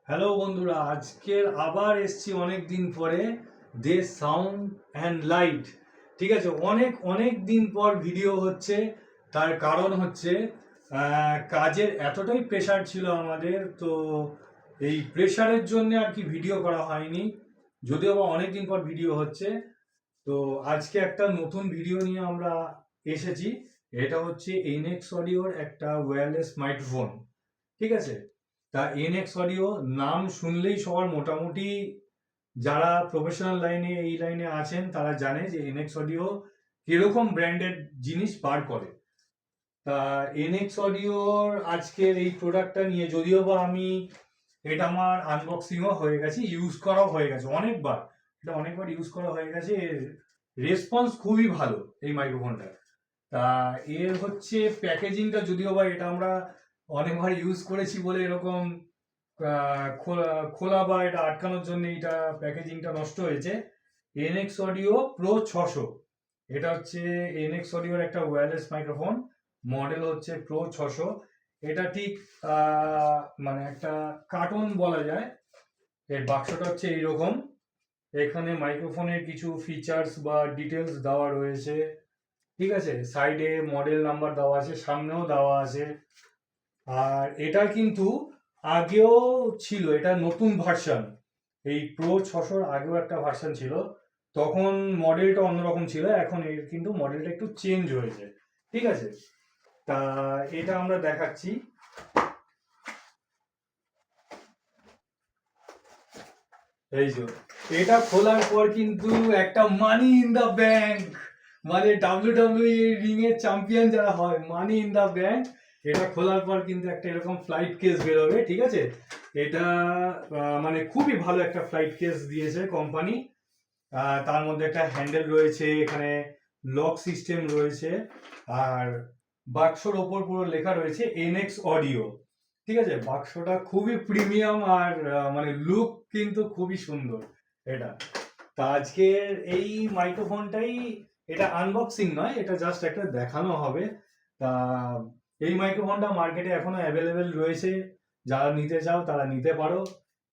Hello বন্ধুরা, আজকের আবার এসছি অনেক দিন পরে দে সাউন্ড অ্যান্ড লাইট। ঠিক আছে, অনেক অনেক দিন পর ভিডিও হচ্ছে। তার কারণ হচ্ছে কাজের এতটাই প্রেশার ছিল আমাদের, তো এই প্রেশারের জন্য আর কি ভিডিও করা হয়নি, যদিও বা অনেক দিন পর ভিডিও হচ্ছে। তো আজকে একটা নতুন ভিডিও নিয়ে আমরা এসেছি। এটা হচ্ছে এনএক্স অডিওর একটা ওয়্যারলেস মাইক্রোফোন। ঠিক আছে, তা এনএক্স অডিও নাম শুনলেই সবার মোটামুটি যারা প্রফেশনাল লাইনে এই লাইনে আছেন তারা জানে যে এনএক্স অডিও কিরকম ব্র্যান্ডেড জিনিস বার করে। তা এনএক্স অডিওর আজকের এই প্রোডাক্টটা নিয়ে, যদিও বা আমি এটা আমার আনবক্সিংও হয়ে গেছে, ইউজ করাও হয়ে গেছে অনেকবার, এটা অনেকবার ইউজ করা হয়ে গেছে। এর রেসপন্স খুবই ভালো এই মাইক্রোফোনটা। তা এর হচ্ছে প্যাকেজিংটা, যদিও বা এটা আমরা অনেকবার ইউজ করেছি বলে এরকম খোলা বা এটা আটকানোর জন্য এটা প্যাকেজিংটা নষ্ট হয়েছে। এনএক্স অডিও প্রো 600, এটা হচ্ছে এনএক্স অডিওর একটা ওয়্যারলেস মাইক্রোফোন। মডেল হচ্ছে প্রো 600। এটা ঠিক মানে একটা কার্টুন বলা যায়। এর বাক্সটা হচ্ছে এইরকম। এখানে মাইক্রোফোনের কিছু ফিচার্স বা ডিটেলস দেওয়া রয়েছে। ঠিক আছে, সাইডে মডেল নাম্বার দেওয়া আছে, সামনেও দেওয়া আছে। আর এটা কিন্তু আগেও ছিল, এটা নতুন ভার্সন। এই প্রো 600-র আগেও একটা ভার্সন ছিল, তখন মডেলটা অন্যরকম ছিল। এখন এর কিন্তু মডেলটা একটু চেঞ্জ হয়েছে। ঠিক আছে, তা এটা আমরা দেখাচ্ছি। এই যে, এটা খোলার পর কিন্তু একটা মানি ইন দা ব্যাংক, মানে ডাব্লিউডাব্লিউই রিং এর চ্যাম্পিয়ন যারা হয়, মানি ইন দা ব্যাংক। এটা খোলার পর কিন্তু একটা এরকম ফ্লাইট কেস বেরোবে। ঠিক আছে, এটা মানে খুবই ভালো একটা ফ্লাইট কেস দিয়েছে কোম্পানি। তার মধ্যে একটা হ্যান্ডেল রয়েছে, এখানে লক সিস্টেম রয়েছে, আর বাক্সর ওপর পুরো লেখা রয়েছে এনএক্স অডিও। ঠিক আছে, বাক্সটা খুবই প্রিমিয়াম আর মানে লুক কিন্তু খুবই সুন্দর এটা। তা আজকের এই মাইক্রোফোনটাই, এটা আনবক্সিং নয়, এটা জাস্ট একটা দেখানো হবে। তা এই মাইক্রোফোনটা মার্কেটে এখনো অ্যাভেলেবেল রয়েছে, যারা নিতে চাও তারা নিতে পারো।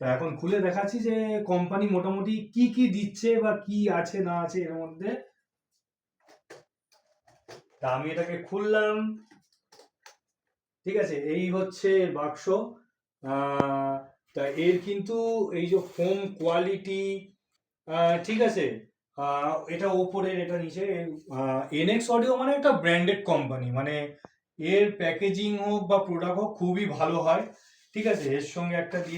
তা এখন খুলে দেখাচ্ছি যে কোম্পানি মোটামুটি কি কি দিচ্ছে বা কি আছে না আছে এর মধ্যে। তা আমি এটাকে খুললাম। ঠিক আছে, এই হচ্ছে বাক্স। তা এর কিন্তু এই যে ফোম কোয়ালিটি, ঠিক আছে, এটা ওপরের এটা নিচে। এনএক্স অডিও মানে একটা ব্র্যান্ডেড কোম্পানি, মানে এর প্যাকেজিং হোক বা প্রোডাক্ট হোক খুবই ভালো হয়। ঠিক আছে, এর সঙ্গে একটা